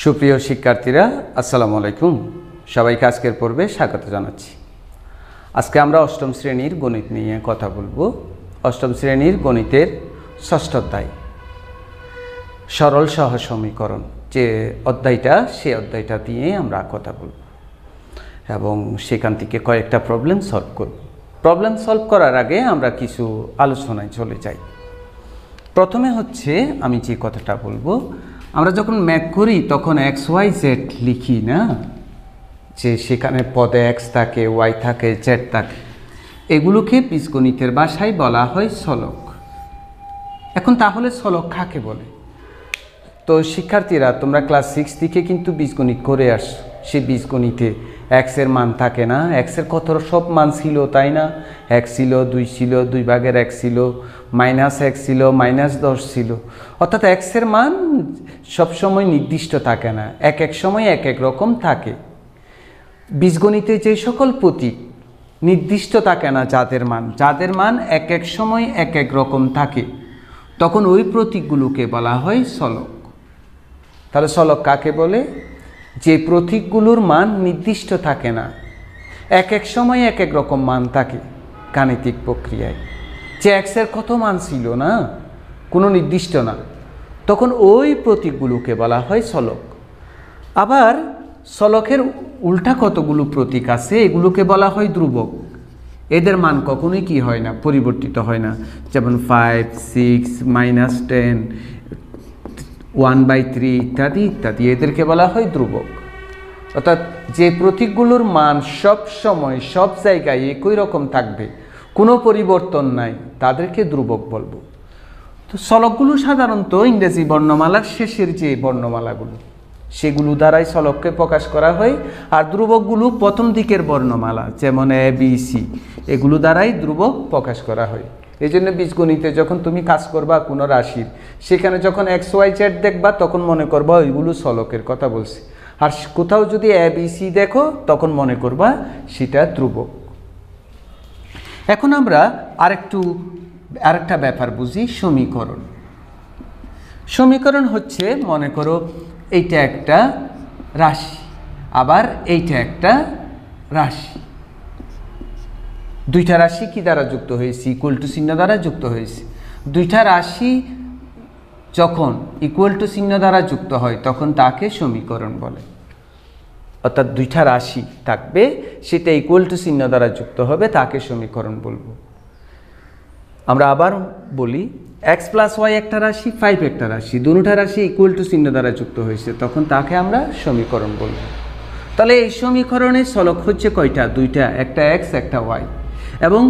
সুপ্রিয় শিক্ষার্থীরা আসসালামু আলাইকুম। সবাইকে আজকের পর্বে স্বাগত জানাচ্ছি। আজকে আমরা অষ্টম শ্রেণীর গণিত নিয়ে কথা বলবো। অষ্টম শ্রেণীর গণিতের ষষ্ঠ অধ্যায় সরল সহজ সমীকরণ যে অধ্যায়টা, সেই অধ্যায়টা দিয়ে আমরা কথা বলব এবং সেখান থেকে কয়েকটা প্রবলেম সলভ করব। প্রবলেম সলভ করার আগে আমরা কিছু আলোচনায় চলে যাই। প্রথমে হচ্ছে আমি যে কথাটা বলবো, আমরা যখন ম্যাথ করি তখন এক্স ওয়াই জেড লিখি না, যে সেখানে পদে এক্স থাকে, ওয়াই থাকে, জেড থাকে, এগুলোকে বীজগণিতের ভাষায় বলা হয় চলক। এখন তাহলে চলক কাকে বলে? তো শিক্ষার্থীরা, তোমরা ক্লাস 6 থেকে কিন্তু বীজগণিত করে আসছো। সে বীজগণিতে এক্সের মান থাকে না, এক্সের কত সব মান ছিল, তাই না? এক ছিল, 2 ছিল, 2 ভাগের 1 ছিল, -1 ছিল, -10 ছিল। অর্থাৎ এক্সের মান সবসময় নির্দিষ্ট থাকে না, এক এক সময় এক এক রকম থাকে। বীজগণিতে যে সকল প্রতীক নির্দিষ্ট থাকে না, যাদের মান এক এক সময় এক এক রকম থাকে, তখন ওই প্রতীকগুলোকে বলা হয় চলক। তাহলে চলক কাকে বলে? যে প্রতীকগুলোর মান নির্দিষ্ট থাকে না, এক এক সময় এক এক রকম মান থাকে গাণিতিক প্রক্রিয়ায়। যে এক্সের কত মান ছিল না, কোনো নির্দিষ্ট না, তখন ওই প্রতীকগুলোকে বলা হয় চলক। আবার চলকের উল্টা কতগুলো প্রতীক আছে, এগুলোকে বলা হয় ধ্রুবক। এদের মান কখনোই কি হয় না, পরিবর্তিত হয় না। যেমন 5, 6, -10, 1/3 ইত্যাদি ইত্যাদি, এদেরকে বলা হয় ধ্রুবক। অর্থাৎ যে প্রতীকগুলোর মান সব সময় সব জায়গায় একই রকম থাকবে, কোনো পরিবর্তন নাই, তাদেরকে ধ্রুবক বলবো। তো চলকগুলো সাধারণত ইংরেজি বর্ণমালার শেষের যে বর্ণমালাগুলো, সেগুলো দ্বারাই চলককে প্রকাশ করা হয়। আর ধ্রুবকগুলো প্রথম দিকের বর্ণমালা, যেমন এ বি সি, এগুলো দ্বারাই ধ্রুবক প্রকাশ করা হয়। এই জন্য বীজগণিতে যখন তুমি কাজ করবা কোনো রাশির, সেখানে যখন এক্স ওয়াই জেড দেখবা, তখন মনে করবা ওইগুলো চলকের কথা বলছে। আর কোথাও যদি এ বি সি দেখো, তখন মনে করবা সেটা ধ্রুবক। এখন আমরা আরেকটা ব্যাপার বুঝি, সমীকরণ। সমীকরণ হচ্ছে, মনে করো এইটা একটা রাশি, আবার এইটা একটা রাশি। দুইটা রাশি কি দ্বারা যুক্ত হয়েছে? ইকুয়াল টু চিহ্ন দ্বারা যুক্ত হয়েছে। দুইটা রাশি যখন ইকুয়াল টু চিহ্ন দ্বারা যুক্ত হয়, তখন তাকে সমীকরণ বলে। অর্থাৎ দুইটা রাশি থাকবে, সেটা ইকুয়াল টু চিহ্ন দ্বারা যুক্ত হবে, তাকে সমীকরণ বলবো। আমরা আবার বলি, x + y একটা রাশি, 5 একটা রাশি, দুটোটা রাশি ইকুয়াল টু চিহ্ন দ্বারা যুক্ত হয়েছে, তখন তাকে আমরা সমীকরণ বলবো। তাহলে এই সমীকরণের চলক হচ্ছে কয়টা? দুইটা, একটা x একটা y। এবং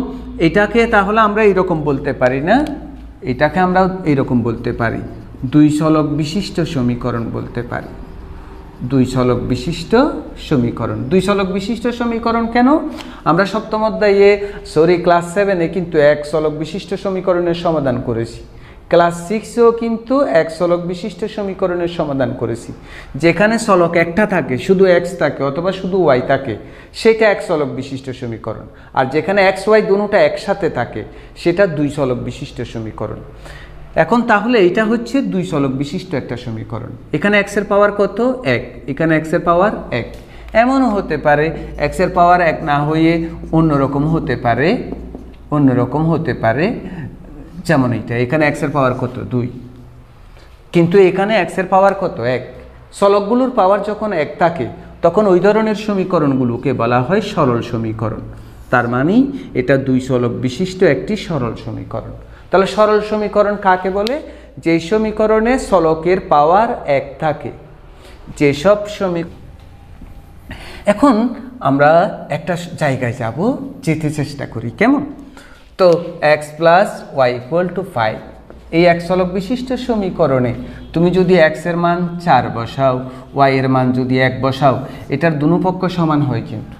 এটাকে তাহলে আমরা এইরকম বলতে পারি না, এটাকে আমরা এইরকম বলতে পারি, দুই চলক বিশিষ্ট সমীকরণ বলতে পারি। দুই চলক বিশিষ্ট সমীকরণ। দুই চলক বিশিষ্ট সমীকরণ কেন? আমরা সপ্তম অধ্যায়ে, ক্লাস 7-এ কিন্তু এক চলক বিশিষ্ট সমীকরণের সমাধান করেছি। ক্লাস 6-এও কিন্তু এক চলক বিশিষ্ট সমীকরণের সমাধান করেছি। যেখানে চলক একটা থাকে, শুধু এক্স থাকে অথবা শুধু ওয়াই থাকে, সেটা এক চলক বিশিষ্ট সমীকরণ। আর যেখানে এক্স ওয়াই দুটোটা একসাথে থাকে, সেটা দুই চলক বিশিষ্ট সমীকরণ। এখন তাহলে এইটা হচ্ছে দুই চলক বিশিষ্ট একটা সমীকরণ। এখানে এক্সের পাওয়ার কত? 1, এখানে এক্সের পাওয়ার 1। এমনও হতে পারে এক্সের পাওয়ার 1 না হয়ে অন্যরকম হতে পারে, যেমন এইটা, এখানে এক্সের পাওয়ার কত? 2, কিন্তু এখানে এক্সের পাওয়ার কত? 1। চলকগুলোর পাওয়ার যখন 1 থাকে, তখন ওই ধরনের সমীকরণগুলোকে বলা হয় সরল সমীকরণ। তার মানে এটা দুই চলক বিশিষ্ট একটি সরল সমীকরণ। তাহলে সরল সমীকরণ কাকে বলে? যেই সমীকরণে চলকের পাওয়ার 1 থাকে, যেসব এখন আমরা একটা জায়গায় যেতে চেষ্টা করি, কেমন? তো x + y = 5, এই এক চলক বিশিষ্ট সমীকরণে তুমি যদি x এর মান 4 বসাও, y এর মান যদি 1 বসাও, এটার দুনো পক্ষ সমান হয়, কিন্তু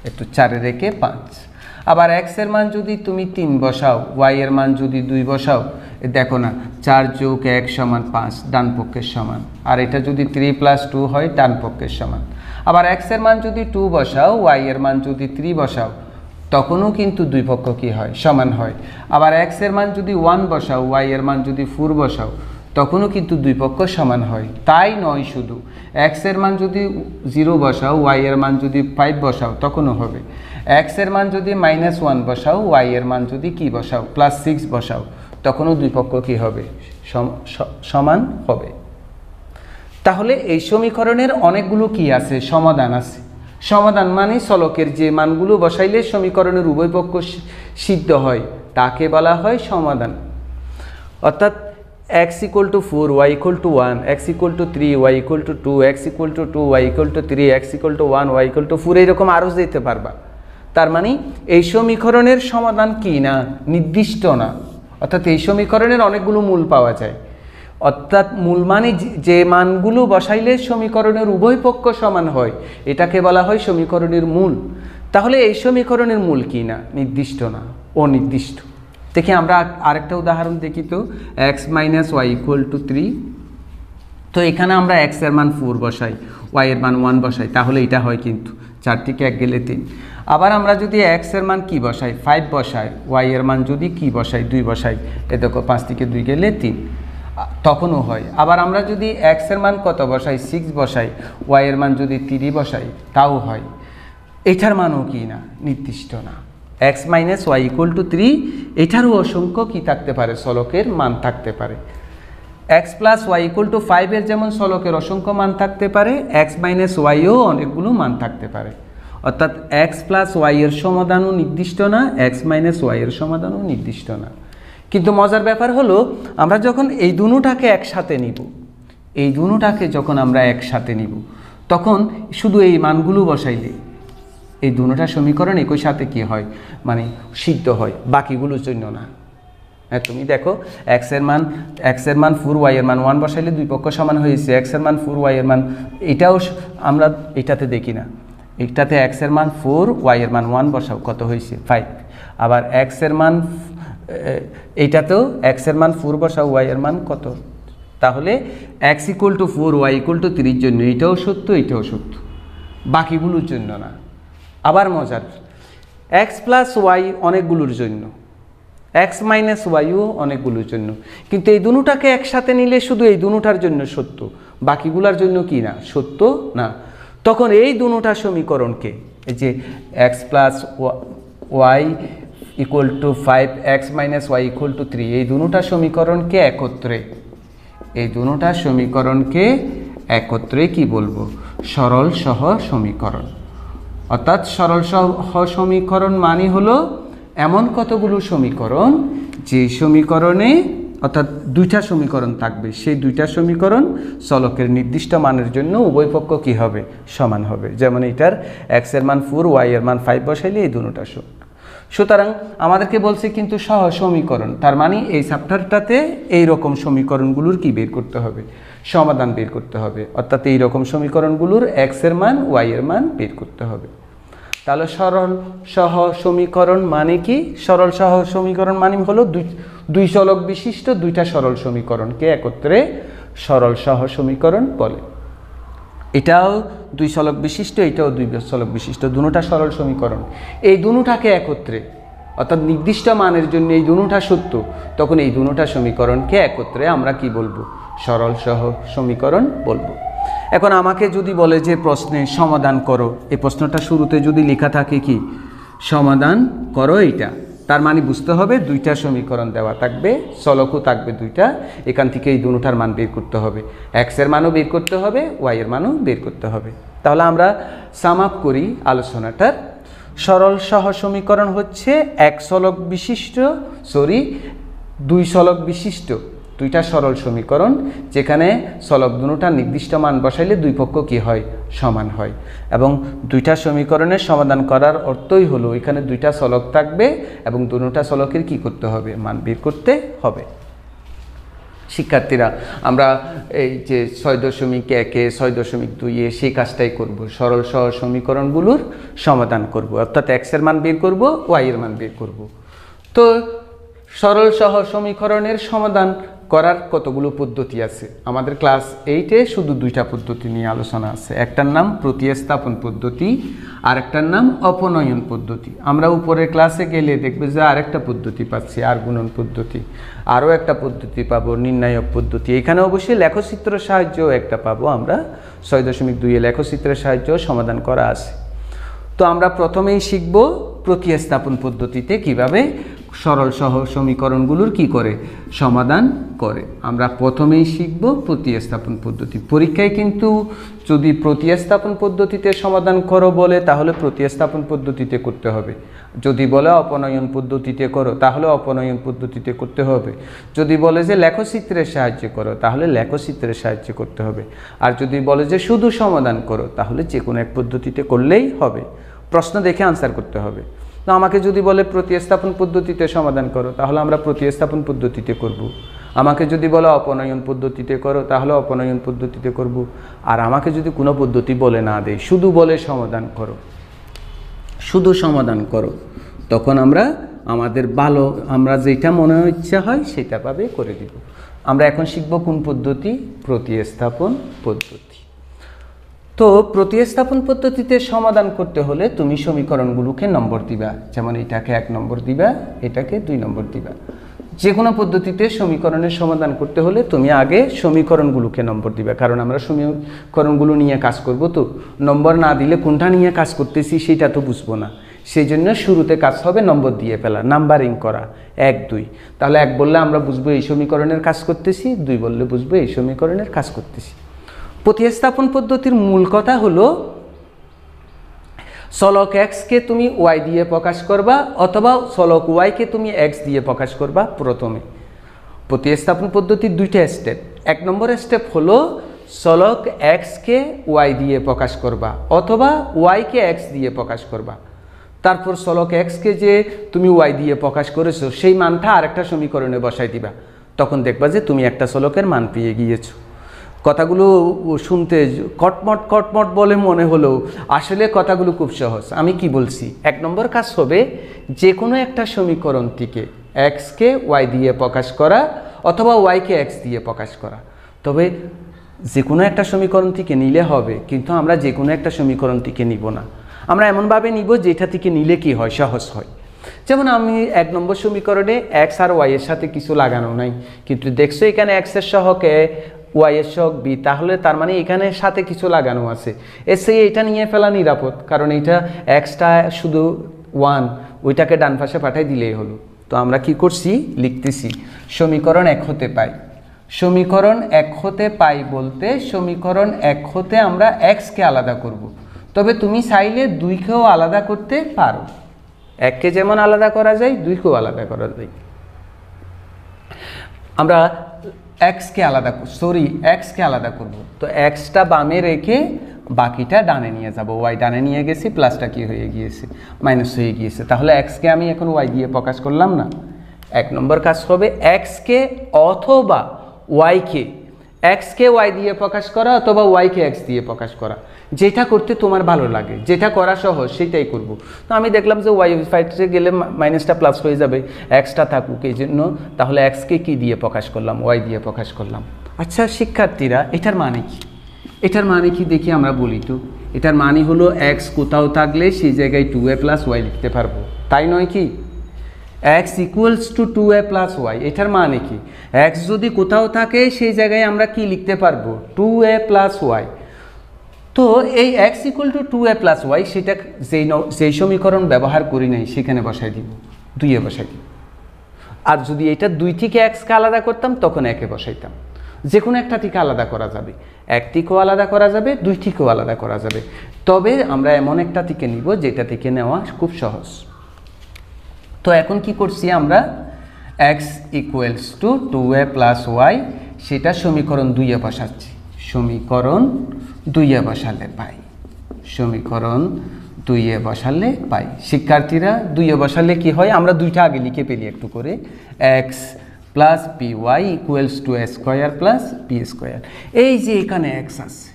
একটু 4 রেখে 5। আবার x এর মান যদি তুমি 3 বসাও, y এর মান যদি 2 বসাও, দেখো না, 4 + 1 = 5, ডান পক্ষের সমান। আর এটা যদি 3 + 2 হয়, ডান পক্ষের সমান। আবার x এর মান যদি 2 বসাও, y এর মান যদি 3 বসাও, তখনও কিন্তু দুই পক্ষ কি হয়? সমান হয়। আবার x এর মান যদি 1 বসাও, y এর মান যদি 4 বসাও, তখনও কিন্তু দুই পক্ষ সমান হয়। তাই নয় শুধু এক্সের মান যদি 0 বসাও, ওয়াইয়ের মান যদি 5 বসাও তখনও হবে। এক্সের মান যদি -1 বসাও, ওয়াইয়ের মান যদি কি বসাও +6 বসাও, তখনও দুই পক্ষ কি হবে? সমান হবে। তাহলে এই সমীকরণের অনেকগুলো কি আছে? সমাধান আছে। সমাধান মানে চলকের যে মানগুলো বসাইলে সমীকরণের উভয় পক্ষ সিদ্ধ হয় তাকে বলা হয় সমাধান। অর্থাৎ x = 4, y = 1, x = 3, y = 2, x = 2, y = 3, x = 1, y = 4 এরকম আরও যেতে পারবা। তার মানে এই সমীকরণের সমাধান কি না? নির্দিষ্ট না। অর্থাৎ এই সমীকরণের অনেকগুলো মূল পাওয়া যায়। অর্থাৎ মূল মানে যে মানগুলো বসাইলে সমীকরণের উভয় পক্ষ সমান হয় এটাকে বলা হয় সমীকরণের মূল। তাহলে এই সমীকরণের মূল কি না? নির্দিষ্ট না, অনির্দিষ্ট। দেখি আমরা আরেকটা উদাহরণ দেখি তো। x - y = 3। তো এখানে আমরা x এর মান 4 বসাই, y এর মান 1 বসাই, তাহলে এটা হয় কিন্তু 4 থেকে 1 গেলে 3। আবার আমরা যদি x এর মান কি বসাই? 5 বসাই, y এর মান যদি কি বসাই? 2 বসাই, এ দেখো 5 থেকে 2 গেলে 3, তখনও হয়। আবার আমরা যদি x এর মান কত বসাই? 6 বসাই, y এর মান যদি 3 বসাই, তাও হয়। এটার মানও কি না? নির্দিষ্ট না। x - y = 3, এটারও অসংখ্য কি থাকতে পারে? চলকের মান থাকতে পারে। x + y = 5 এর যেমন চলকের অসংখ্য মান থাকতে পারে, x - y ও অনেকগুলো মান থাকতে পারে। অর্থাৎ x + y এর সমাধানও নির্দিষ্ট না, x - y এর সমাধানও নির্দিষ্ট না। কিন্তু মজার ব্যাপার হলো আমরা যখন এই দুটোটাকে একসাথে নিব, এই দুটোটাকে যখন আমরা একসাথে নিব, তখন শুধু এই মানগুলো বসাইলে এই দুটোটা সমীকরণ একই সাথে কি হয়? মানে সিদ্ধ হয়, বাকিগুলোর জন্য না। হ্যাঁ, তুমি দেখো x এর মান 4, y এর মান 1 বসাইলে দুই পক্ষ সমান হয়েছে। x এর মান 4, y এর মান, এটাও আমরা এটাতে দেখি না। এটাতে x এর মান 4, y এর মান 1 বসাও, কত হয়েছে? 5। আবার x এর মান, এইটাতেও x এর মান 4 বসাও, y এর মান কত? তাহলে x = 4, y = 3 এর জন্য এটাও সত্য, এটাও সত্য, বাকিগুলোর জন্য না। আবার মজার, x + y অনেকগুলোর জন্য, x - y ও অনেকগুলোর জন্য, কিন্তু এই দুটোটাকে একসাথে নিলে শুধু এই দুটোটার জন্য সত্য, বাকিগুলোর জন্য কি না? সত্য না। তখন এই দুটোটা সমীকরণকে, এই যে x + y = 5, x - y = 3, এই দুটোটা সমীকরণকে একত্রে কি বলবো? সরল সহ সমীকরণ। অর্থাৎ সরল সহ সমীকরণ মানে হলো এমন কতগুলো সমীকরণ যে সমীকরণে, অর্থাৎ দুইটা সমীকরণ থাকবে, সেই দুইটা সমীকরণ চলকের নির্দিষ্ট মানের জন্য উভয় পক্ষ কি হবে? সমান হবে। যেমন এটার x এর মান 4, y এর মান 5 বসাইলে এই দুটোটা সমান। সুতরাং আমাদেরকে বলছে কিন্তু সহ সমীকরণ, তার মানে এই চ্যাপ্টারটাতে এইরকম সমীকরণগুলোর কি বের করতে হবে? সমাধান বের করতে হবে। অর্থাৎ এইরকম সমীকরণগুলোর x এর মান, y এর মান বের করতে হবে। তাহলে সরল সহ সমীকরণ মানে কি? সরল সহ সমীকরণ মানে হলো দুই চলক বিশিষ্ট দুইটা সরল সমীকরণকে একত্রে সরল সহ সমীকরণ বলে। এটাও দুই চলক বিশিষ্ট, এটাও দুই চলক বিশিষ্ট, দুটোটা সরল সমীকরণ। এই দুটোটাকে একত্রে, অর্থাৎ নির্দিষ্ট মানের জন্য এই দুটোটা সত্য, তখন এই দুটোটা সমীকরণকে একত্রে আমরা কি বলবো? সরল সহ সমীকরণ বলবো। এখন আমাকে যদি বলে যে প্রশ্নে সমাধান করো, এই প্রশ্নটা শুরুতে যদি লেখা থাকে কি? সমাধান করো, এইটা তার মানে বুঝতে হবে দুইটা সমীকরণ দেওয়া থাকবে, চলকও থাকবে দুইটা, এখান থেকে এই দুটোটার মান বের করতে হবে, x এর মানও বের করতে হবে, y এর মানও বের করতে হবে। তাহলে আমরা সাম আপ করি আলোচনাটার। সরল সহ সমীকরণ হচ্ছে দুই চলক বিশিষ্ট দুইটা সরল সমীকরণ, যেখানে চলক দুটোটা নির্দিষ্ট মান বসাইলে দুই পক্ষ কি হয়? সমান হয়। এবং দুইটা সমীকরণের সমাধান করার অর্থই হলো এখানে দুইটা চলক থাকবে এবং দুটোটা চলকের কি করতে হবে? মান বের করতে হবে। শিক্ষার্থীরা, আমরা এই যে 6.1, 6.2 সেই কাজটাই করব, সরল সহ সমীকরণগুলোর সমাধান করব, অর্থাৎ x এর মান বের করব, y এর মান বের করব। তো সরল সহ সমীকরণের সমাধান করার কতগুলো পদ্ধতি আছে। আমাদের ক্লাস 8-এ শুধু 2টা পদ্ধতি নিয়ে আলোচনা আছে। একটার নাম প্রতিস্থাপন পদ্ধতি আর একটার নাম অপনয়ন পদ্ধতি। আমরা উপরের ক্লাসে গেলে দেখবে যে আরেকটা পদ্ধতি পাচ্ছি, আর গুণন পদ্ধতি, আরও একটা পদ্ধতি পাবো, নির্ণায়ক পদ্ধতি। এখানে অবশ্যই লেখচিত্রের সাহায্যও একটা পাবো আমরা, 6.2-এ লেখচিত্রের সাহায্যেও সমাধান করা আছে। তো আমরা প্রথমেই শিখব প্রতিস্থাপন পদ্ধতিতে কিভাবে সরল সহজ সমীকরণগুলোর কি করে সমাধান করে। আমরা প্রথমেই শিখব প্রতিস্থাপন পদ্ধতি। পরীক্ষায় কিন্তু যদি প্রতিস্থাপন পদ্ধতিতে সমাধান করো বলে তাহলে প্রতিস্থাপন পদ্ধতিতে করতে হবে, যদি বলে অপনয়ন পদ্ধতিতে করো তাহলে অপনয়ন পদ্ধতিতে করতে হবে, যদি বলে যে লেখচিত্রের সাহায্যে করো তাহলে লেখচিত্রের সাহায্যে করতে হবে, আর যদি বলে যে শুধু সমাধান করো তাহলে যে কোনো এক পদ্ধতিতে করলেই হবে। প্রশ্ন দেখে আনসার করতে হবে। তো আমাকে যদি বলে প্রতিস্থাপন পদ্ধতিতে সমাধান করো তাহলে আমরা প্রতিস্থাপন পদ্ধতিতে করব। আমাকে যদি বলে অপনয়ন পদ্ধতিতে করো তাহলে অপনয়ন পদ্ধতিতে করব। আর আমাকে যদি কোনো পদ্ধতি বলে না দেয়, শুধু বলে সমাধান করো, শুধু সমাধান করো, তখন আমরা আমাদের ভালো আমরা যেটা মনে ইচ্ছা হয় সেটা ভাবে করে দিব। আমরা এখন শিখব কোন পদ্ধতি? প্রতিস্থাপন পদ্ধতি। তো প্রতিস্থাপন পদ্ধতিতে সমাধান করতে হলে তুমি সমীকরণগুলোকে নম্বর দিবা, যেমন এটাকে 1 নম্বর দিবা, এটাকে 2 নম্বর দিবা। যে কোনো পদ্ধতিতে সমীকরণের সমাধান করতে হলে তুমি আগে সমীকরণগুলোকে নম্বর দিবা, কারণ আমরা সমীকরণগুলো নিয়ে কাজ করব। তো নম্বর না দিলে কোনটা নিয়ে কাজ করতেছি সেটা তো বুঝবো না। সেই জন্য শুরুতে কাজ হবে নম্বর দিয়ে ফেলা, নাম্বারিং করা, 1 2। তাহলে 1 বললে আমরা বুঝবো এই সমীকরণের কাজ করতেছি, 2 বললে বুঝবো এই সমীকরণের কাজ করতেছি। প্রতিস্থাপন পদ্ধতির মূল কথা হলো চলক x কে তুমি y দিয়ে প্রকাশ করবা অথবা চলক y কে তুমি x দিয়ে প্রকাশ করবা। প্রথমে প্রতিস্থাপন পদ্ধতির 2টা স্টেপ। 1 নম্বর স্টেপ হলো চলক x কে y দিয়ে প্রকাশ করবা অথবা y কে x দিয়ে প্রকাশ করবা। তারপর চলক x কে যে তুমি y দিয়ে প্রকাশ করেছো সেই মানটা আরেকটা সমীকরণে বসাই দিবা, তখন দেখবা যে তুমি একটা চলকের মান পেয়ে গিয়েছো। কথাগুলো শুনতে কটমট বলে মনে হলেও আসলে কথাগুলো খুব সহজ। আমি কি বলছি? 1 নম্বর কাজ হবে যে কোনো একটা সমীকরণ থেকে x কে y দিয়ে প্রকাশ করা অথবা y কে x দিয়ে প্রকাশ করা। তবে যে কোনো একটা সমীকরণ থেকে নিলে হবে, কিন্তু আমরা যে কোনো একটা সমীকরণ থেকে নিব না। আমরা এমনভাবে নিব যেটা থেকে নিলে কি হয়, সহজ হয়। যেমন আমি 1 নম্বর সমীকরণে x আর y এর সাথে কিছু লাগানো নাই, কিন্তু দেখছো এখানে x এর সহগ a, y এর সহগ b, তাহলে তার মানে এখানে সাথে কিছু লাগানো আছে। এসে এটা নিয়ে ফেলা নিরাপদ, কারণ এটা xটা শুধু 1, ওইটাকে ডান পাশে পাঠাই দিলেই হলো। তো আমরা কি করছি, লিখতেছি সমীকরণ 1 হতে পাই। সমীকরণ 1 হতে পাই বলতে সমীকরণ 1 হতে আমরা x কে আলাদা করব। তবে তুমি চাইলে 2 কেও আলাদা করতে পারো। 1 কে যেমন আলাদা করা যায় 2 কেও আলাদা করা যায়। আমরা x কে আলাদা করব। তো xটা বামে রেখে বাকিটা ডানে নিয়ে যাব। y ডানে নিয়ে গেছি, প্লাসটা কি হয়ে গিয়েছে, মাইনাস হয়ে গিয়েছে। তাহলে x কে আমি এখন y দিয়ে প্রকাশ করলাম না। 1 নম্বর কাজ হবে x কে অথবা y কে, x কে y দিয়ে প্রকাশ করা অথবা y কে x দিয়ে প্রকাশ করা, যেটা করতে তোমার ভালো লাগে, যেটা করা সহজ সেটাই করব। তো আমি দেখলাম যে y ফাইটে গেলে মাইনাসটা প্লাস হয়ে যাবে, xটা থাকুক এই জন্য, তাহলে x কে কি দিয়ে প্রকাশ করলাম, y দিয়ে প্রকাশ করলাম। আচ্ছা শিক্ষার্থীরা, এটার মানে কি? এটার মানে কি দেখি আমরা বলি তো। এটার মানে হলো x কোথাও থাকলে সেই জায়গায় 2a + y লিখতে পারবো, তাই নয় কি? x = 2a + y। এটার মানে কি? x যদি কোথাও থাকে সেই জায়গায় আমরা কি লিখতে পারবো, 2a + y। তো এই x = 2a + y সেটা যেই সমীকরণ ব্যবহার করি নাই সেখানে বসাই দিব, 2 এ বসাই দিব। আর যদি এটা 2 থেকে x কে আলাদা করতাম তখন 1 এ বসাইতাম। যে কোনো একটা থেকে আলাদা করা যাবে, 1 থেকেও আলাদা করা যাবে, 2 থেকেও আলাদা করা যাবে। তবে আমরা এমন একটা থেকে নিব যেটা থেকে নেওয়া খুব সহজ। তো এখন কি করছি আমরা, x = 2a + y সেটা সমীকরণ 2 এ বসাচ্ছি। সমীকরণ 2 এ বসালে পাই, সমীকরণ 2 এ বসালে পাই। শিক্ষার্থীরা 2 এ বসালে কি হয়, আমরা 2টা আগে লিখে ফেলি একটু করে। x + py = a² + b²। এই যে এখানে x আছে,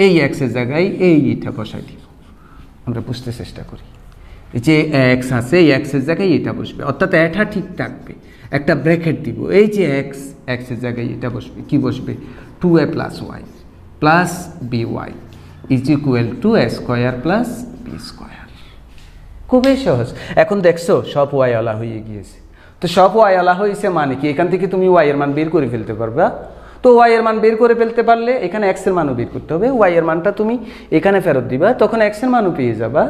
এই x এর জায়গায় এইটা বসাই দিব। আমরা বুঝতে চেষ্টা করি। এই যে এক্স আছে, এই এক্সের জায়গায় এটা বসবে, অর্থাৎ এটা ঠিক থাকবে। একটা ব্র্যাকেট দিব, এই যে এক্সের জায়গায় এটা বসবে, কি বসবে 2a + y + by is equal to a square plus b square. খুবই সহজ। এখন দেখছো সব ওয়াই আলা হয়ে গিয়েছে। তো সব ওয়াই আলা হয়েছে মানে কি, এখান থেকে তুমি ওয়াই এর মান বের করে ফেলতে পারবা। তো ওয়াই এর মান বের করে ফেলতে পারলে এখানে এক্স এর মানও বের করতে হবে, ওয়াই এর মানটা তুমি এখানে ফেরত দিবা, তখন এক্স এর মানও পেয়ে যাবা।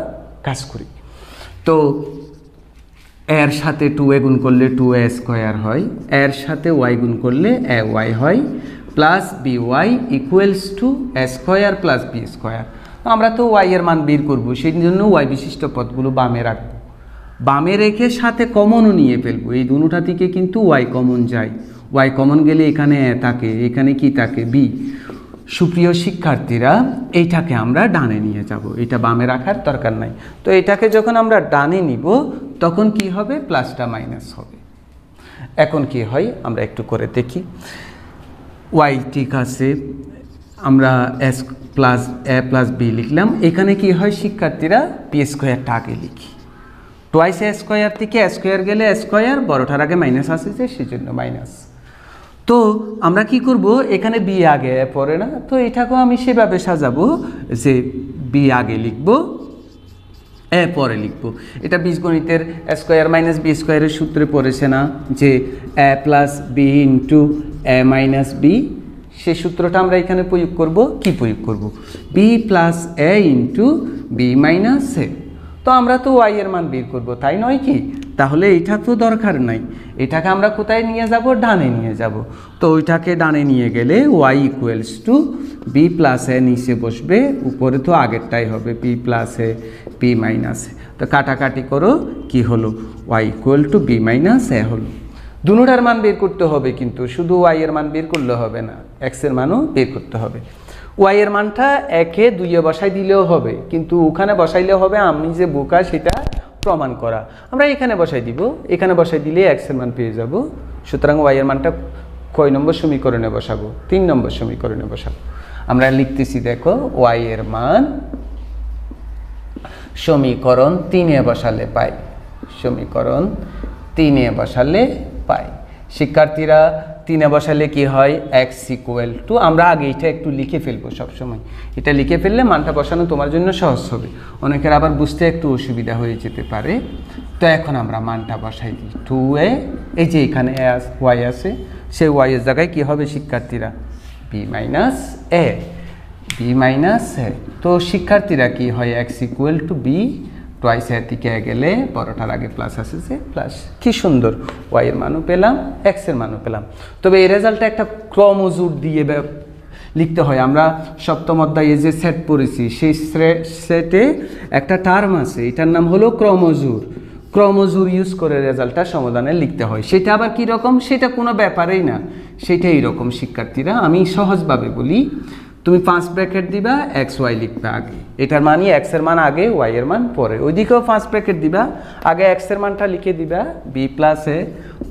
কাজ করি, তো এর সাথে 2a গুণ করলে 2a স্কয়ার হয়, এর সাথে ওয়াই গুণ করলে ay হয়, plus by equals to a square plus b square. আমরা তো ওয়াই এর মান বের করবো, সেই জন্য ওয়াই বিশিষ্ট পদগুলো বামে রাখবো, বামে রেখে সাথে কমনও নিয়ে ফেলবো। এই দুটা থেকে কিন্তু ওয়াই কমন যায়, ওয়াই কমন গেলে এখানে থাকে, এখানে কি থাকে বি। সুপ্রিয় শিক্ষার্থীরা, এইটাকে আমরা ডানে নিয়ে যাব, এটা বামে রাখার দরকার নাই। তো এটাকে যখন আমরা ডানে নিব তখন কি হবে, প্লাসটা মাইনাস হবে। এখন কি হয় আমরা একটু করে দেখি। ওয়াই ঠিক আছে, আমরা এস প্লাস এ প্লাস বি লিখলাম। এখানে কি হয় শিক্ষার্থীরা, পি স্কোয়ারটা আগে লিখি। টোয়াইস এ স্কোয়ার থেকে এ স্কোয়ার গেলে স্কোয়ার, বড়টার আগে মাইনাস আসছে সেজন্য মাইনাস। তো আমরা কি করব, এখানে বি আগে পড়ে না, তো এটাকেও আমি সেভাবে সাজাবো যে বি আগে লিখব, এ পরে লিখব। এটা বীজগণিতের স্কোয়ার মাইনাস বি স্কোয়ারের সূত্রে পড়েছে না, যে এ প্লাস বি ইন্টু এ মাইনাস বি। সেই সূত্রটা আমরা এখানে প্রয়োগ করব। কি প্রয়োগ করব, B plus A into B minus A. তো আমরা তো ওয়াই এর মান বের করব, তাই নয় কি? তাহলে এটা তো দরকার নাই, এটাকে আমরা কোথায় নিয়ে যাব, ডানে নিয়ে যাব। তো ওইটাকে ডানে নিয়ে গেলে Y equals to B plus A নিচে বসবে, উপরে তো আগেরটাই হবে B plus A B minus A. তো কাটাকাটি করো, কি হলো, Y equal to B minus A হলো। দুটোটার মান বের করতে হবে, কিন্তু শুধু ওয়াই এর মান বের করলে হবে না, এক্স এর মানও বের করতে হবে। ওয়াই এর মানটা একে দুইয়ে বসাই দিলেও হবে, কিন্তু ওখানে বসাইলে হবে আমি যে বোকা সেটা প্রমাণ করা। আমরা এখানে বসাই দিব, এখানে বসাই দিলে এক্স এর মান পেয়ে যাব। সুতরাং ওয়াই এর মানটা কয় নম্বর সমীকরণে বসাবো, 3 নম্বর সমীকরণে বসাবো। আমরা লিখতেছি, দেখো ওয়াই এর মান সমীকরণ 3-এ বসালে পাই, সমীকরণ 3-এ বসালে পাই। শিক্ষার্থীরা 3-এ বসালে কি হয়, এক্স ইকুয়াল টু, আমরা আগে এটা একটু লিখে ফেলবো সবসময়, এটা লিখে ফেললে মানটা বসানো তোমার জন্য সহজ হবে, অনেকের আবার বুঝতে একটু অসুবিধা হয়ে যেতে পারে। তো এখন আমরা মানটা বসাই দিই, 2a, এই যে এখানে ওয়াই আছে, সেই ওয়াই এর জায়গায় কি হবে শিক্ষার্থীরা, B minus A, B minus A. তো শিক্ষার্থীরা কি হয়, X equal to B, twice এর দিকে গেলে বড়টার আগে প্লাস আসছে, প্লাস। কি সুন্দর, ওয়াই এর মানও পেলাম, এক্স এর মানও পেলাম। তবে এই রেজাল্টটা একটা ক্রমজোর দিয়ে লিখতে হয়। আমরা সপ্তম অধ্যায়ে যে সেট পড়েছি, সেই সেটে একটা টার্ম আছে, এটার নাম হলো ক্রমজোর। ক্রমজোর ইউজ করে রেজাল্টটা সমাধানে লিখতে হয়। সেটা আবার কীরকম, সেটা কোনো ব্যাপারেই না, সেটা এইরকম শিক্ষার্থীরা। আমি সহজভাবে বলি, তুমি 5 ব্র্যাকেট দিবা, এক্স ওয়াই লিখবে আগে, এটার মানে এক্স এর মান আগে, ওয়াই এর মান পরে। ওইদিকেও 5 ব্র্যাকেট দিবা, আগে এক্স এর মানটা লিখে দিবা, বি প্লাস এ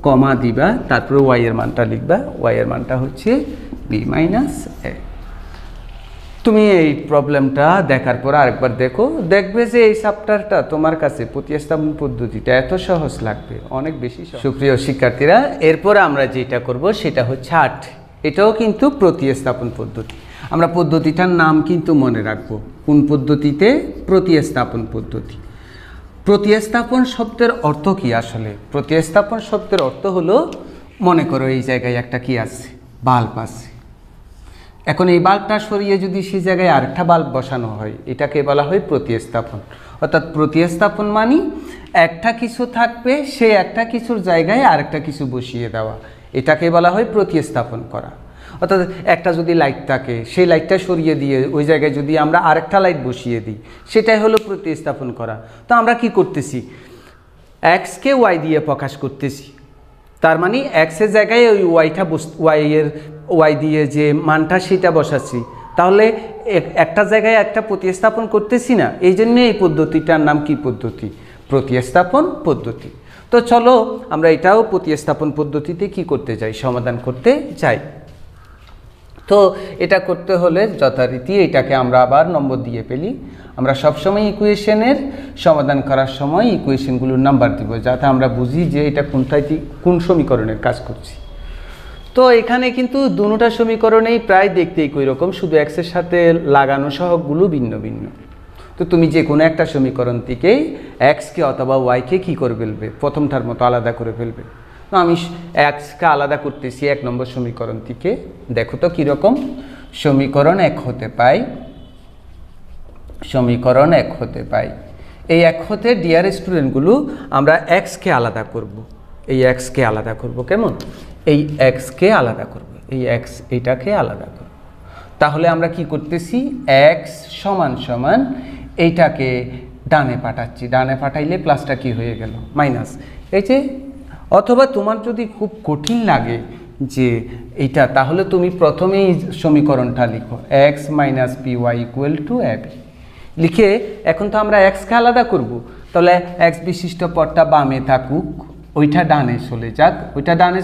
কমা দিবা, তারপরে ওয়াই এর মানটা লিখবা, ওয়াই এর মানটা হচ্ছে বি মাইনাস এ। তুমি এই প্রবলেমটা দেখার পর আরেকবার দেখো, দেখবে যে এই চ্যাপ্টারটা তোমার কাছে প্রতিস্থাপন পদ্ধতিটা এত সহজ লাগবে, অনেক বেশি সহজ। সুপ্রিয় শিক্ষার্থীরা, এরপর আমরা যেটা করব সেটা হচ্ছে 8। এটাও কিন্তু প্রতিস্থাপন পদ্ধতি। আমরা পদ্ধতিটার নাম কিন্তু মনে রাখবো, কোন পদ্ধতিতে, প্রতিস্থাপন পদ্ধতি। প্রতিস্থাপন শব্দের অর্থ কি আসলে? প্রতিস্থাপন শব্দের অর্থ হলো, মনে করো এই জায়গায় একটা কি আছে, বাল্ব আছে। এখন এই বাল্বটা সরিয়ে যদি সেই জায়গায় আরেকটা বাল্ব বসানো হয়, এটাকে বলা হয় প্রতিস্থাপন। অর্থাৎ প্রতিস্থাপন মানে একটা কিছু থাকবে, সে একটা কিছুর জায়গায় আরেকটা কিছু বসিয়ে দেওয়া, এটাকে বলা হয় প্রতিস্থাপন করা। অর্থাৎ একটা যদি লাইট থাকে, সেই লাইটটা সরিয়ে দিয়ে ওই জায়গায় যদি আমরা আরেকটা লাইট বসিয়ে দিই, সেটাই হলো প্রতিস্থাপন করা। তো আমরা কি করতেছি, এক্সকে ওয়াই দিয়ে প্রকাশ করতেছি, তার মানে এক্সের জায়গায় ওই ওয়াইটা ওয়াই দিয়ে যে মানটা সেটা বসাচ্ছি, তাহলে একটা জায়গায় একটা প্রতিস্থাপন করতেছি না। এই জন্য এই পদ্ধতিটার নাম কি পদ্ধতি, প্রতিস্থাপন পদ্ধতি। তো চলো আমরা এটাও প্রতিস্থাপন পদ্ধতিতে কি করতে যাই, সমাধান করতে চাই। তো এটা করতে হলে যথারীতি এটাকে আমরা আবার নম্বর দিয়ে ফেলি। আমরা সবসময় ইকুয়েশনের সমাধান করার সময় ইকুয়েশনগুলোর নাম্বার দিব, যাতে আমরা বুঝি যে এটা কোন সমীকরণের কাজ করছি। তো এখানে কিন্তু দুটোটা সমীকরণেই প্রায় দেখতে একই রকম, শুধু এক্সের সাথে লাগানো সহগগুলো ভিন্ন ভিন্ন। তো তুমি যে কোনো একটা সমীকরণ থেকে এক্সকে অথবা ওয়াইকে কী করে ফেলবে, প্রথমটার মতো আলাদা করে ফেলবে। তো আমি এক্সকে আলাদা করতেছি 1 নম্বর সমীকরণ থেকে। দেখো তো কীরকম, সমীকরণ 1 হতে পাই, সমীকরণ 1 হতে পাই। এই 1 হতে ডিয়ার স্টুডেন্টগুলো আমরা এক্সকে আলাদা করব, এই এক্সকে আলাদা করব। কেমন? এই এক্সকে আলাদা করব, এই এক্স এইটাকে আলাদা করব। তাহলে আমরা কি করতেছি, এক্স সমান সমান এইটাকে ডানে পাঠাচ্ছি, ডানে পাঠাইলে প্লাসটা কি হয়ে গেল, মাইনাস। এই যে, অথবা তোমার যদি খুব কঠিন লাগে যে এইটা, তাহলে তুমি প্রথমেই সমীকরণটা লিখো, X minus P Y equal to A B লিখে। এখন তো আমরা এক্সকে আলাদা করব, তাহলে এক্স বিশিষ্ট পদটা বামে থাকুক, ওইটা ডানে চলে যাক, ওইটা ডানে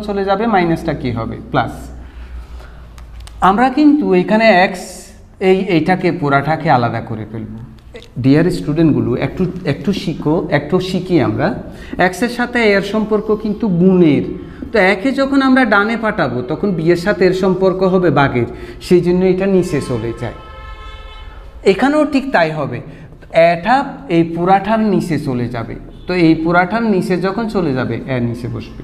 চলে যাবে, মাইনাসটা কি হবে, প্লাস। আমরা কিন্তু এইখানে এক্স এইটাকে পুরাটাকে আলাদা করে ফেলব। ডিয়ার স্টুডেন্টগুলো একটু শিখি আমরা। এক্সের সাথে এর সম্পর্ক কিন্তু গুণের, তো একে যখন আমরা ডানে পাঠাবো তখন বি এর সাথে এর সম্পর্ক হবে ভাগের, সেই জন্য এটা নিচে চলে যায়। এখানেও ঠিক তাই হবে, এটা এই পুরাটার নিচে চলে যাবে। তো এই পুরাটার নিচে যখন চলে যাবে, এর নিচে বসবে।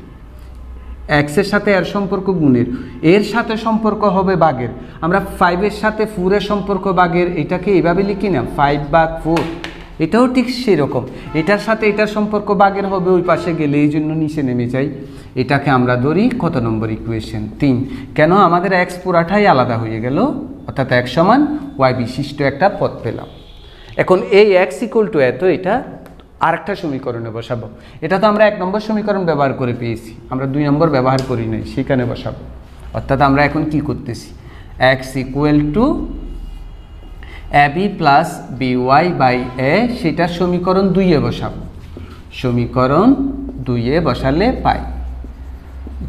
এক্সের সাথে এর সম্পর্ক গুণের, এর সাথে সম্পর্ক হবে ভাগের। আমরা 5-এর সাথে 4-এর সম্পর্ক ভাগের, এটাকে এইভাবে লিখি না, 5/4। এটাও ঠিক সেরকম, এটার সাথে এটার সম্পর্ক ভাগের হবে ওই পাশে গেলে, এই জন্য নিচে নেমে যাই। এটাকে আমরা ধরি কত নম্বর ইকুয়েশন, 3। কেন? আমাদের এক্স পুরাটাই আলাদা হয়ে গেল, অর্থাৎ x সমান ওয়াই বিশিষ্ট একটা পদ পেলাম। এখন এই এক্স ইকুয়াল টু এত, এটা আরেকটা সমীকরণে বসাবো। এটা তো আমরা 1 নম্বর সমীকরণ ব্যবহার করে পেয়েছি, আমরা 2 নম্বর ব্যবহার করি নাই, সেখানে বসাবো। অর্থাৎ আমরা এখন কি করতেছি, X equal to A B plus B Y by A, সেটা সমীকরণ 2-এ বসাবো। সমীকরণ 2-এ বসালে পাই,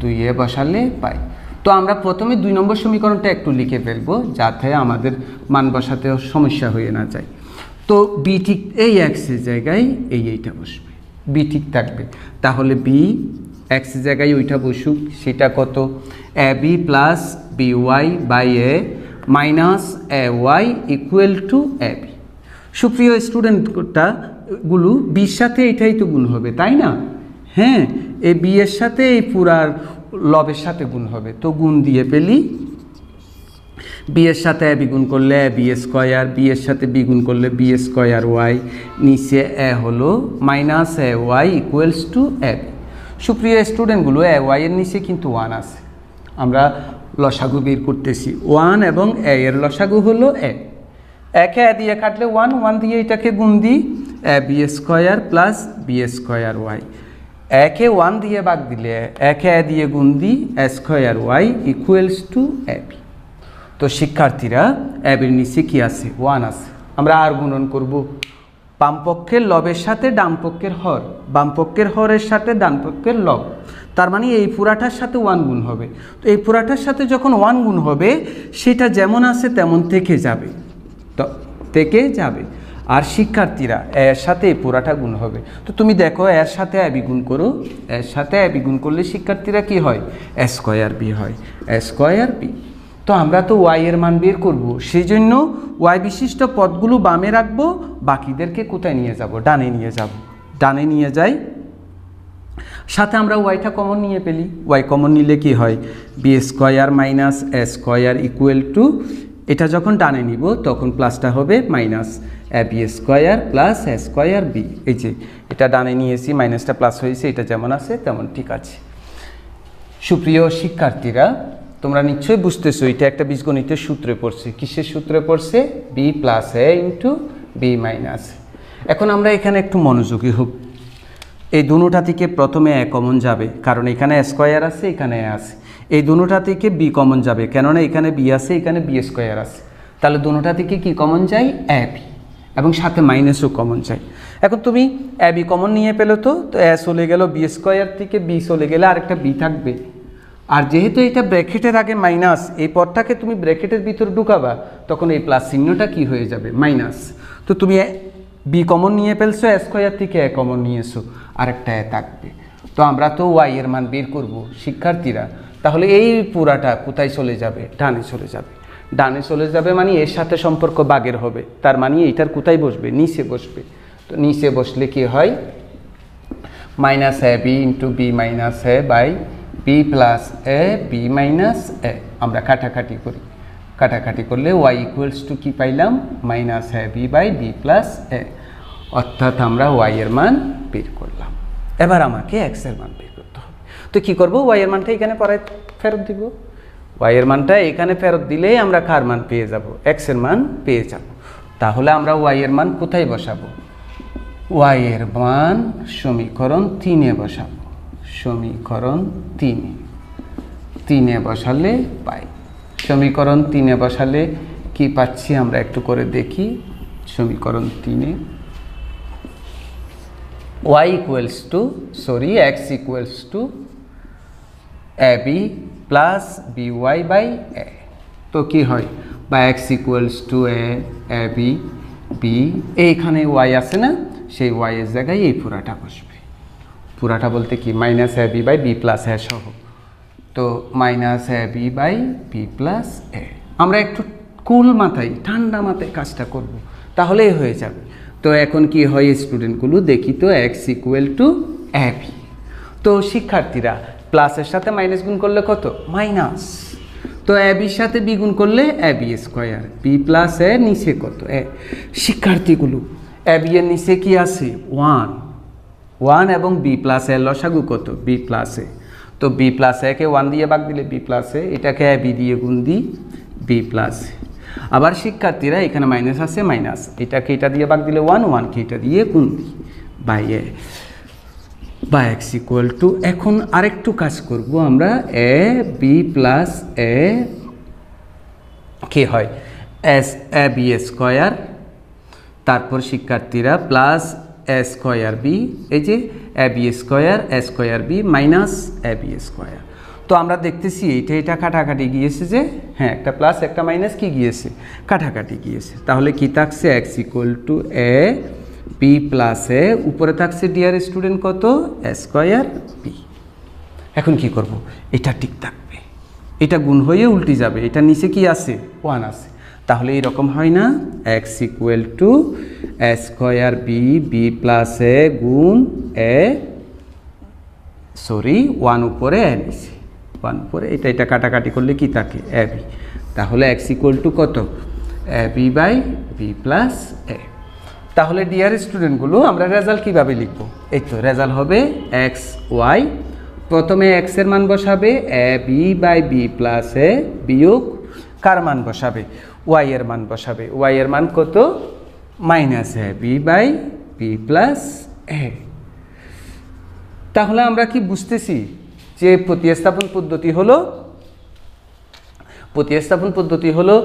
2-এ বসালে পাই। তো আমরা প্রথমে 2 নম্বর সমীকরণটা একটু লিখে ফেলবো, যাতে আমাদের মান বসাতেও সমস্যা হয়ে না যায়। তো বি ঠিক এই এক্সের জায়গায় এইটা বসবে, বি ঠিক থাকবে। তাহলে বি এক্সের জায়গায় ওইটা বসুক, সেটা কত, A B plus B Y by A minus A Y equal to A B. সুপ্রিয় স্টুডেন্টটা গুলো, বির সাথে এটাই তো গুণ হবে, তাই না? হ্যাঁ, এই বি এর সাথে এই পুরার লবের সাথে গুণ হবে। তো গুণ দিয়ে পেলি, বি এর সাথে এ গুণ করলে এ বি স্কয়ার, বি এর সাথে বি গুণ করলে বি স্কয়ার ওয়াই, নিচে এ হলো minus A y equals to A B. সুপ্রিয় স্টুডেন্টগুলো, এ ওয়াই এর নিচে কিন্তু 1 আছে, আমরা লসাগু বের করতেছি। 1 এবং এ এর লসাগু হলো এ, একে এ দিয়ে কাটলে 1 দিয়ে এটাকে গুণ দিই, A B square plus B square Y. একে 1 দিয়ে ভাগ দিলে একে এ দিয়ে গুণ দিই, A square Y equals to A B. তো শিক্ষার্থীরা, এ বির নিচে কি আছে, 1 আছে। আমরা আর গুণন করব, বাম পক্ষের লবের সাথে ডান পক্ষের হর, বাম পক্ষের হরের সাথে ডান পক্ষের লব, তার মানে এই পুরাটার সাথে 1 গুণ হবে। তো এই পুরাটার সাথে যখন 1 গুণ হবে, সেটা যেমন আছে তেমন থেকে যাবে, তো থেকে যাবে। আর শিক্ষার্থীরা, এর সাথে এই পুরাটা গুণ হবে। তো তুমি দেখো, এর সাথে এ বি গুণ করো, এর সাথে এ বি গুণ করলে শিক্ষার্থীরা কি হয়, এ স্কয়ার বি হয়, এ স্কয়ার বি। তো আমরা তো ওয়াই এর মান বের করব, সেই জন্য ওয়াই বিশিষ্ট পদগুলো বামে রাখবো, বাকিদেরকে কোথায় নিয়ে যাব, ডানে নিয়ে যাব। ডানে নিয়ে যাই, সাথে আমরা ওয়াইটা কমন নিয়ে পেলি। ওয়াই কমন নিলে কি হয়, b square minus a square equal to, এটা যখন ডানে নিব তখন প্লাসটা হবে minus A B square plus a square b. এই যে এটা ডানে নিয়েছি, মাইনাসটা প্লাস হয়েছে, এটা যেমন আছে তেমন ঠিক আছে। সুপ্রিয় শিক্ষার্থীরা, তোমরা নিশ্চয়ই বুঝতেছো, এটা একটা বীজগণিতের সূত্রে পড়ছে। কিসের সূত্রে পড়ছে, বি প্লাস এ ইন্টু বি মাইনাস। এখন আমরা এখানে একটু মনোযোগী হোক। এই দুটোটা থেকে প্রথমে এ কমন যাবে, কারণ এখানে স্কয়ার আছে, এখানে এ আছে। এই দুটোটা থেকে বি কমন যাবে, কেননা এখানে বি আছে, এখানে বি স্কয়ার আছে। তাহলে দুটোটা থেকে কি কমন যায়, এ বি, এবং সাথে মাইনাসও কমন যায়। এখন তুমি এ বি কমন নিয়ে পেলে, তো এ চলে গেল, বি স্কয়ার থেকে বি চলে গেলে আরেকটা বি থাকবে। আর যেহেতু এটা ব্র্যাকেটের আগে মাইনাস, এই পদটাকে তুমি ব্র্যাকেটের ভিতর ঢুকাবা, তখন এই প্লাস চিহ্নটা কি হয়ে যাবে? মাইনাস। তো তুমি বি কমন নিয়ে ফেলছো, এ স্কোয়ার থেকে এ কমন নিয়েছো, আরেকটা এ থাকবে। তো আমরা তো ওয়াই এর মান বের করব শিক্ষার্থীরা, তাহলে এই পুরাটা কোথায় চলে যাবে? ডানে চলে যাবে। ডানে চলে যাবে মানে এর সাথে সম্পর্ক বাগের হবে, তার মানে এইটার কোথায় বসবে? নিচে বসবে। তো নিচে বসলে কি হয়? Minus A B into B minus A by B plus A B minus A. আমরা কাটাকাটি করি, কাটাকাটি করলে ওয়াই ইকুয়ালস টু কী পাইলাম? Minus A B by B plus A. অর্থাৎ আমরা ওয়াই এর মান বের করলাম। এবার আমাকে এক্স এর মান বের করতে হবে। তো কী করবো? ওয়াই এর মানটা এখানে পরে ফেরত দিব। ওয়াই এর মানটা এখানে ফেরত দিলেই আমরা কার মান পেয়ে যাব? এক্স এর মান পেয়ে যাব। তাহলে আমরা ওয়াই এর মান কোথায় বসাবো? ওয়াই এর মান সমীকরণ 3-এ বসাবো। সমীকরণ 3-এ বসালে পাই। সমীকরণ 3-এ বসালে কি পাচ্ছি আমরা একটু করে দেখি। সমীকরণ 3-এ y equals to x equals to ab plus by by a। তো কি হয়? বা x equals to ab b, এইখানে y আছে না, সেই y এর জায়গায় এই পুরাটা বসবে। পুরাটা বলতে কি? Minus ab by b plus a সহ। তো minus ab by b plus a। আমরা একটু কুল মাথায়, ঠান্ডা মাথায় কাজটা করব, তাহলেই হয়ে যাবে। তো এখন কি হয় স্টুডেন্টগুলো? দেখি তো, x ইকুয়াল টু ab। তো শিক্ষার্থীরা, প্লাসের সাথে মাইনাস গুণ করলে কত? মাইনাস। তো অ্যাবির সাথে বি গুণ করলে AB square, B plus A, নিচে কত? এ। শিক্ষার্থীগুলো, এবি এর নিচে কি আছে? 1 এবং বি প্লাস এর লসাগু কত? বি প্লাস এ। তো বি প্লাস একে 1 দিয়ে ভাগ দিলে বি প্লাস এ, এটাকে এবি দিয়ে গুণ দিই, বি প্লাস এ। আবার শিক্ষার্থীরা, এখানে মাইনাস আছে, মাইনাস, এটাকে এটা দিয়ে ভাগ দিলে 1কে এটা দিয়ে গুণ দিই বাই এ, বা এক্স ইকুয়াল টু। এখন আরেকটু কাজ করব আমরা, এ বি প্লাস এ কি হয়? এস এ বি স্কোয়ার, তারপর শিক্ষার্থীরা প্লাস এ স্কোয়ার বি, এই যে A B square A square B minus A B square. তো আমরা দেখতেছি এটা কাটাকাটি গিয়েছে যে, হ্যাঁ, একটা প্লাস একটা মাইনাস কি গিয়েছে? কাটাকাটি গিয়েছে। তাহলে কি থাকছে? X equal to A B plus A, উপরে থাকছে ডিয়ার স্টুডেন্ট কত? A square B. এখন কি করব? এটা ঠিক থাকবে, এটা গুণ হয়ে উল্টে যাবে, এটা নিচে কি আছে? 1 আছে। তাহলে এইরকম হয় না? X equal to A square B B plus A গুণ এ, সরি 1 উপরে এ নিচে, 1 উপরে, এটা কাটাকাটি করলে কি থাকে? A B. তাহলে এক্স ইকুয়াল টু কত? A B by B plus A. তাহলে ডিয়ার স্টুডেন্টগুলো, আমরা রেজাল্ট কীভাবে লিখব? এই তো রেজাল্ট হবে এক্স ওয়াই। প্রথমে এক্স এর মান বসাবে এ বি বাই বি প্লাস এ, বিয়োগ কার মান বসাবে? ওয়াই এর মান বসাবে। ওয়াই এর মান কত? Minus A B by B plus A. তাহলে আমরা কি বুঝতেছি যে প্রতিস্থাপন পদ্ধতি হলো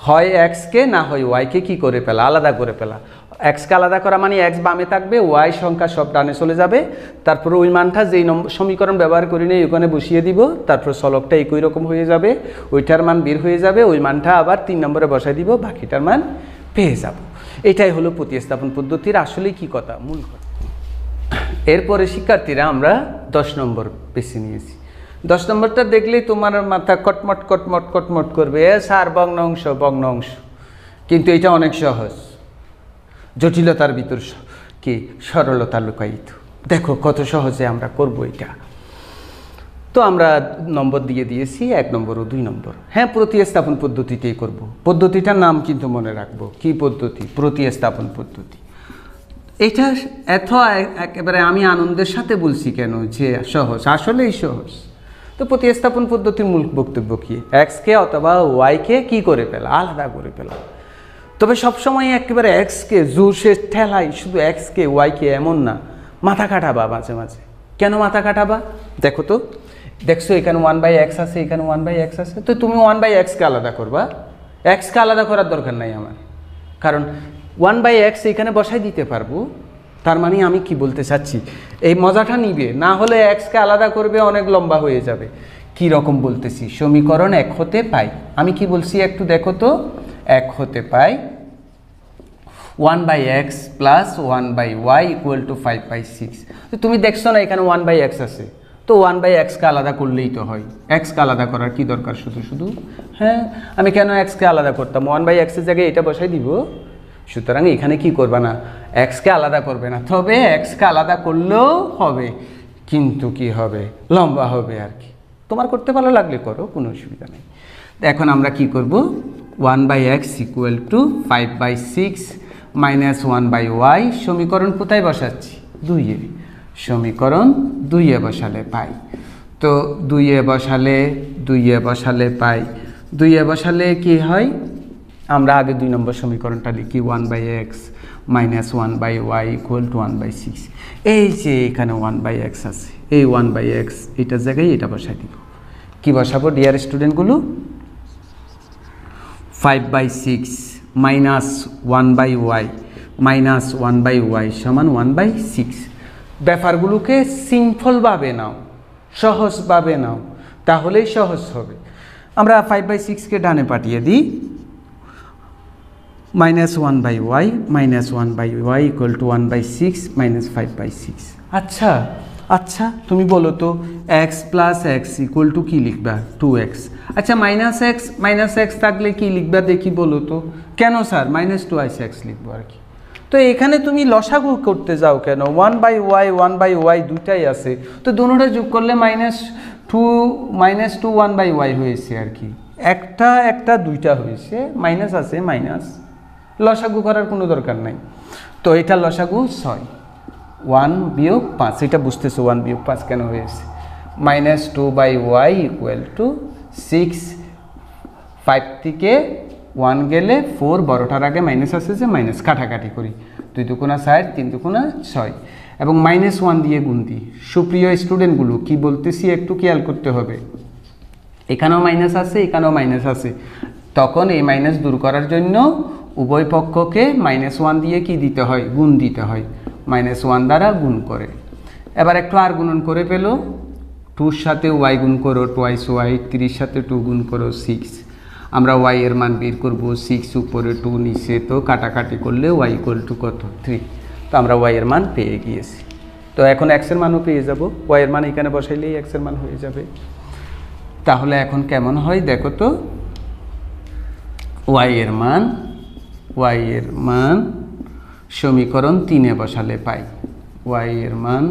হয় এক্সকে না হয় ওয়াইকে কি করে ফেলা? আলাদা করে ফেলা। এক্সকে আলাদা করা মানে এক্স বামে থাকবে, ওয়াই সংখ্যা সব ডানে চলে যাবে, তারপর ওই মানটা যেই সমীকরণ ব্যবহার করি না ওখানে বসিয়ে দিব, তারপর সলবটা একই রকম হয়ে যাবে, ওইটার মান বের হয়ে যাবে, ওই মানটা আবার 3 নম্বরে বসাই দিব, বাকিটার মান পেয়ে যাব। এটাই হলো প্রতিস্থাপন পদ্ধতির আসলেই কি কথা, মূল কথা। এরপরে শিক্ষার্থীরা আমরা 10 নম্বর বেছে নিয়েছি। 10 নম্বরটা দেখলেই তোমার মাথা কটমট কটমট কটমট করবে, স্যার ভগ্নাংশ ভগ্নাংশ, কিন্তু এটা অনেক সহজ, জটিলতার ভিতর কি সরলতা লুকায়িত। দেখো কত সহজে আমরা করব এটা। তো আমরা নম্বর দিয়ে দিয়েছি 1 নম্বর ও 2 নম্বর। হ্যাঁ, প্রতিস্থাপন পদ্ধতিতেই করব। পদ্ধতিটার নাম কিন্তু মনে রাখবো, কি পদ্ধতি? প্রতিস্থাপন পদ্ধতি। এটা একেবারে আমি আনন্দের সাথে বলছি কেন যে সহজ, আসলেই সহজ। তো প্রতিস্থাপন পদ্ধতির মূল বক্তব্য কি? এক্সকে অথবা ওয়াইকে কি করে ফেলা? আলাদা করে ফেলা। তবে সবসময় একেবারে এক্সকে জোরসে ঠেলাই, শুধু এক্সকে ওয়াইকে এমন না, মাথা কাটাবা মাঝে মাঝে। কেন মাথা কাটাবা? দেখো তো, দেখছো এখানে 1/x আছে, এখানে 1/x আছে, তো তুমি 1/xকে আলাদা করবা। এক্সকে আলাদা করার দরকার নাই আমার, কারণ 1/x এখানে বসাই দিতে পারবো। তার মানে আমি কি বলতে চাচ্ছি, এই মজাটা নিবে না, হলে এক্সকে আলাদা করবে, অনেক লম্বা হয়ে যাবে। কি রকম বলতেছি, সমীকরণ 1 হতে পাই, আমি কি বলছি একটু দেখো তো, 1 হতে পাই 1/x plus 1/y equal two 5/6। তো তুমি দেখছো না এখানে 1/x আছে, তো 1/x-কে আলাদা করলেই তো হয়। x-কে আলাদা করার কি দরকার শুধু শুধু? হ্যাঁ, আমি কেন x-কে আলাদা করতাম, 1/x-এর জায়গায় এটা বসাই দিব। সুতরাং এখানে কি করবে না, x-কে আলাদা করবে না, তবে x-কে আলাদা করলেও হবে, কিন্তু কি হবে, লম্বা হবে আর কি। তোমার করতে ভালো লাগলে করো, কোনো অসুবিধা নেই। এখন আমরা কি করব, 1/x equal to 5/6 minus 1/y সমীকরণ কোথায় বসাচ্ছি, 2-এ। সমীকরণ 2-এ বসালে পাই। তো 2-এ বসালে পাই, 2-এ বসালে কি হয়, আমরা আগে 2 নম্বর সমীকরণটা লিখি, 1/x minus 1/y equal to 1/6। এই যে এখানে 1/x আছে, এই 1/x এটার জায়গায় এটা বসাই দিব। কি বসাবো deer স্টুডেন্টগুলো, 5/6 minus 1/y minus 1/y সমান 1/6। ব্যাপারগুলোকে সিম্পলভাবে নাও, সহজভাবে নাও, তাহলেই সহজ হবে। আমরা 5/6-কে ডানে পাঠিয়ে দিই, minus 1/y minus 1/y equal to 1/6 minus 5/6। আচ্ছা আচ্ছা, তুমি বলো তো x plus X equal to কী লিখবা, 2x। আচ্ছা, মাইনাস এক্স থাকলে কি লিখবা দেখি বলো তো, কেন স্যার মাইনাস 2x লিখবো আর কি। তো এখানে তুমি লসাগু করতে যাও কেন, 1/y দুটাই আছে, তো দুটোটা যোগ করলে মাইনাস টু 1/y হয়েছে আর কি, একটা দুইটা হয়েছে, মাইনাস আছে মাইনাস, লসাগু করার কোনো দরকার নাই। তো এটা লসাগু 6, 1 বিয়োগ 5, এটা বুঝতেছো 1 বিয়োগ 5 কেন হয়েছে, মাইনাস 2/y ইকুয়াল টু 6। 5 থেকে 1 গেলে 4, বড়টার আগে মাইনাস আছে যে মাইনাস, কাটাকাটি করি, 2 দুগুণা 4, 3 দুগুণা 6 এবং মাইনাস 1 দিয়ে গুণ দিই। সুপ্রিয় স্টুডেন্টগুলো কি বলতেছি একটু খেয়াল করতে হবে, এখানেও মাইনাস আছে, এখানেও মাইনাস আছে, তখন এই মাইনাস দূর করার জন্য উভয় পক্ষকে -1 দিয়ে কি দিতে হয়, গুণ দিতে হয়, -1 দ্বারা গুণ করে। এবার একটু আর গুণন করে পেল, 2-র সাথে y গুণ করো, twice y, 3-র সাথে 2 গুণ করো, 6। আমরা y এর মান বের করব, 6 উপরে 2 নিচে, তো কাটাকাটি করলে y ইকুয়াল টু কত, 3। তো আমরা y এর মান পেয়ে গিয়েছি। তো এখন x এর মানও পেয়ে যাব, y এর মান এখানে বসাইলেই x এর মান হয়ে যাবে। তাহলে এখন কেমন হয় দেখো তো, y এর মান সমীকরণ 3-এ বসালে পাই, y এর মান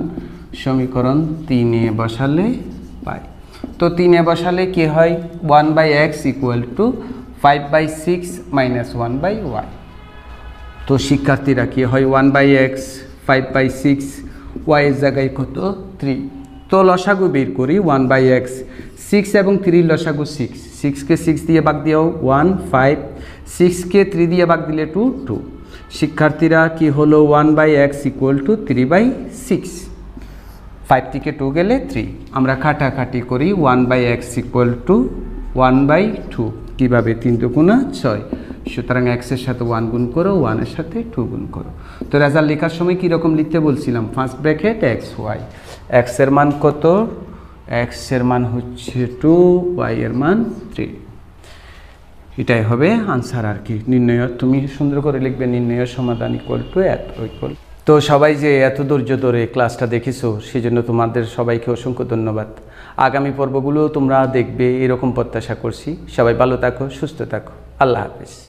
সমীকরণ 3-এ বসালে পাই। তো 3-এ বসালে কি হয়, 1/x equal to 5/6 minus 1/y। তো শিক্ষার্থীরা কি হয়, 1/x 5/6, y এর জায়গায় কত, 3। তো লসাগু বের করি, 1/x 6 এবং 3 লসাগু 6, 6-কে 6 দিয়ে ভাগ দিও 1, 5, 6-কে 3 দিয়ে ভাগ দিলে 2, 2। শিক্ষার্থীরা কি হলো, 1/x ইকুয়াল টু 3/6, 5 থেকে 2 গেলে 3। আমরা কাটাকাটি করি, 1/x ইকুয়াল টু 1/2, কীভাবে, 3 দুগুণা 6, সুতরাং x এর সাথে 1 গুণ করো, 1 এর সাথে 2 গুণ করো। তো রেজাল্ট লেখার সময় কীরকম লিখতে বলছিলাম, first bracket x y, x এর মান কত, x এর মান হচ্ছে 2, y এর মান 3। এটাই হবে আনসার আর কি। নির্ণয় তুমি সুন্দর করে লিখবে, নির্ণয়ের সমাধান ইকুয়াল টু এত ইকুয়াল। তো সবাই যে এত ধৈর্য ধরে ক্লাসটা দেখেছো, সেই জন্য তোমাদের সবাইকে অসংখ্য ধন্যবাদ। আগামী পর্বগুলো তোমরা দেখবে এরকম প্রত্যাশা করছি। সবাই ভালো থাকো, সুস্থ থাকো, আল্লাহ হাফেজ।